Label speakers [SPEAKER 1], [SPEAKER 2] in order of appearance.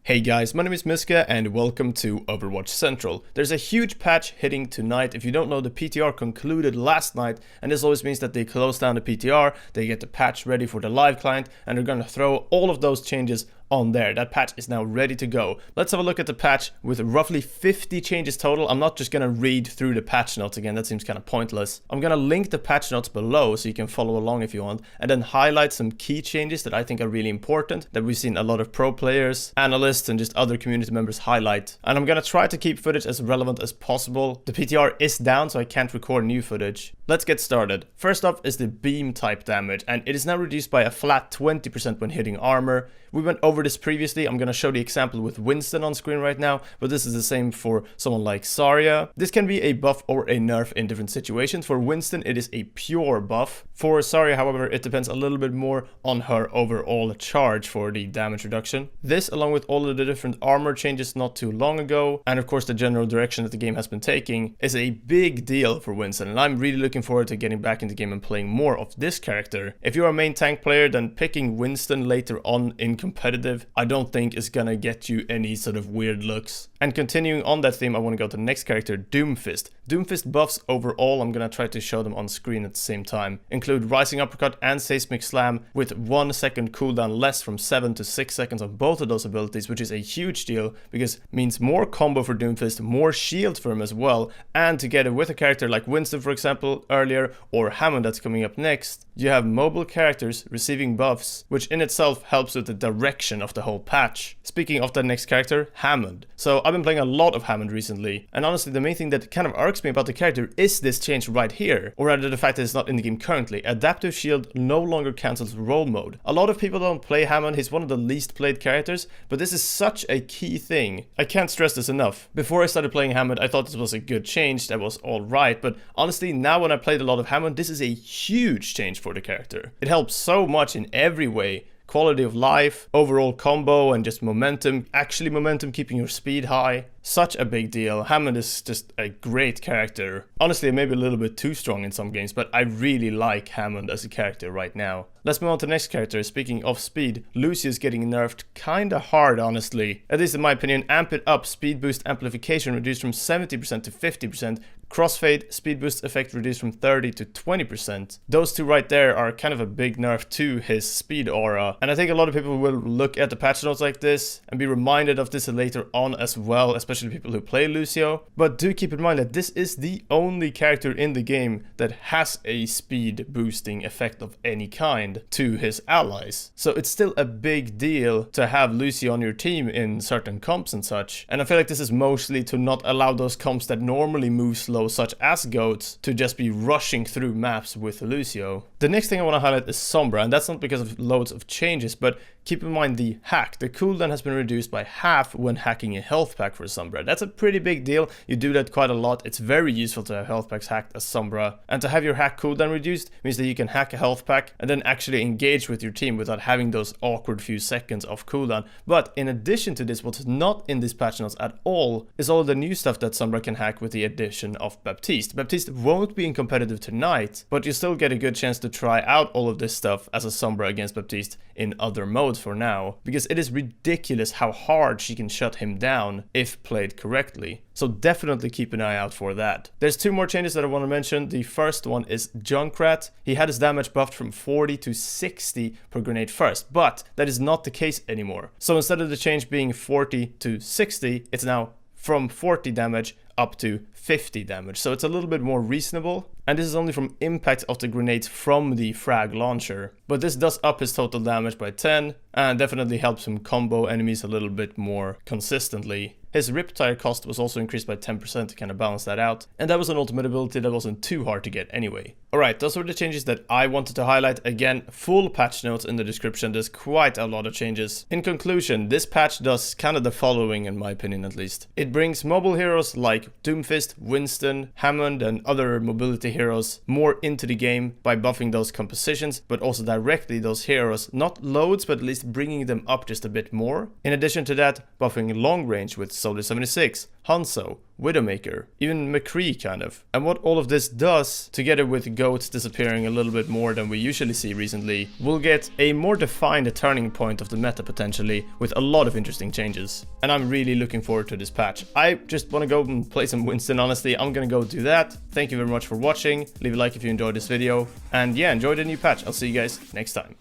[SPEAKER 1] Hey guys, my name is Mysca and welcome to Overwatch Central. There's a huge patch hitting tonight. If you don't know, the PTR concluded last night, and this always means that they close down the PTR, they get the patch ready for the live client, and they're gonna throw all of those changes on there. That patch is now ready to go. Let's have a look at the patch with roughly 50 changes total. I'm not just gonna read through the patch notes again, that seems kind of pointless. I'm gonna link the patch notes below so you can follow along if you want, and then highlight some key changes that I think are really important, that we've seen a lot of pro players, analysts, and just other community members highlight. And I'm gonna try to keep footage as relevant as possible. The PTR is down, so I can't record new footage. Let's get started. First up is the beam type damage, and it is now reduced by a flat 20% when hitting armor. We went over this previously. I'm gonna show the example with Winston on screen right now, but this is the same for someone like Zarya. This can be a buff or a nerf in different situations. For Winston, it is a pure buff. For Zarya, however, it depends a little bit more on her overall charge for the damage reduction. This, along with all of the different armor changes not too long ago, and of course the general direction that the game has been taking, is a big deal for Winston, and I'm really looking forward to getting back into the game and playing more of this character. If you're a main tank player, then picking Winston later on in competitive, I don't think is gonna get you any sort of weird looks. And continuing on that theme, I want to go to the next character, Doomfist. Doomfist buffs overall, I'm gonna try to show them on screen at the same time, include Rising Uppercut and Seismic Slam with 1 second cooldown less from 7 to 6 seconds on both of those abilities, which is a huge deal because it means more combo for Doomfist, more shield for him as well, and together with a character like Winston, for example, earlier, or Hammond that's coming up next, you have mobile characters receiving buffs, which in itself helps with the direction of the whole patch. Speaking of that next character, Hammond. So I've been playing a lot of Hammond recently, and honestly the main thing that kind of irks me about the character is this change right here, or rather the fact that it's not in the game currently. Adaptive shield no longer cancels roll mode. A lot of people don't play Hammond, he's one of the least played characters, but this is such a key thing. I can't stress this enough. Before I started playing Hammond, I thought this was a good change, that was alright, but honestly now when I played a lot of Hammond, this is a huge change for the character. It helps so much in every way. Quality of life, overall combo, and just momentum, actually momentum, keeping your speed high. Such a big deal. Hammond is just a great character. Honestly, maybe a little bit too strong in some games, but I really like Hammond as a character right now. Let's move on to the next character. Speaking of speed, Lucio is getting nerfed kinda hard, honestly. At least in my opinion. Amp it up, speed boost amplification reduced from 70% to 50%. Crossfade, speed boost effect reduced from 30 to 20%. Those two right there are kind of a big nerf to his speed aura. And I think a lot of people will look at the patch notes like this and be reminded of this later on as well, especially people who play Lucio. But do keep in mind that this is the only character in the game that has a speed boosting effect of any kind to his allies. So it's still a big deal to have Lucio on your team in certain comps and such. And I feel like this is mostly to not allow those comps that normally move slow, such as goats, to just be rushing through maps with Lucio. The next thing I want to highlight is Sombra, and that's not because of loads of changes, but keep in mind the hack. The cooldown has been reduced by half when hacking a health pack for Sombra. That's a pretty big deal. You do that quite a lot. It's very useful to have health packs hacked as Sombra. And to have your hack cooldown reduced means that you can hack a health pack and then actually engage with your team without having those awkward few seconds of cooldown. But in addition to this, what's not in this patch notes at all is all the new stuff that Sombra can hack with the addition of Baptiste. Baptiste won't be in competitive tonight, but you still get a good chance to try out all of this stuff as a Sombra against Baptiste in other modes for now, because it is ridiculous how hard she can shut him down if played correctly. So definitely keep an eye out for that. There's two more changes that I want to mention. The first one is Junkrat. He had his damage buffed from 40 to 60 per grenade first, but that is not the case anymore. So instead of the change being 40 to 60, it's now from 40 damage up to 50 damage. So it's a little bit more reasonable. And this is only from impact of the grenades from the frag launcher. But this does up his total damage by 10 and definitely helps him combo enemies a little bit more consistently. His Riptire cost was also increased by 10% to kind of balance that out, and that was an ultimate ability that wasn't too hard to get anyway. Alright, those were the changes that I wanted to highlight. Again, full patch notes in the description, there's quite a lot of changes. In conclusion, this patch does kind of the following, in my opinion at least. It brings mobile heroes like Doomfist, Winston, Hammond, and other mobility heroes more into the game by buffing those compositions, but also directly those heroes, not loads, but at least bringing them up just a bit more. In addition to that, buffing long range with Soldier 76, Hanzo, Widowmaker, even McCree kind of. And what all of this does, together with goats disappearing a little bit more than we usually see recently, we'll get a more defined turning point of the meta potentially, with a lot of interesting changes. And I'm really looking forward to this patch. I just want to go and play some Winston, honestly. I'm gonna go do that. Thank you very much for watching. Leave a like if you enjoyed this video. And yeah, enjoy the new patch. I'll see you guys next time.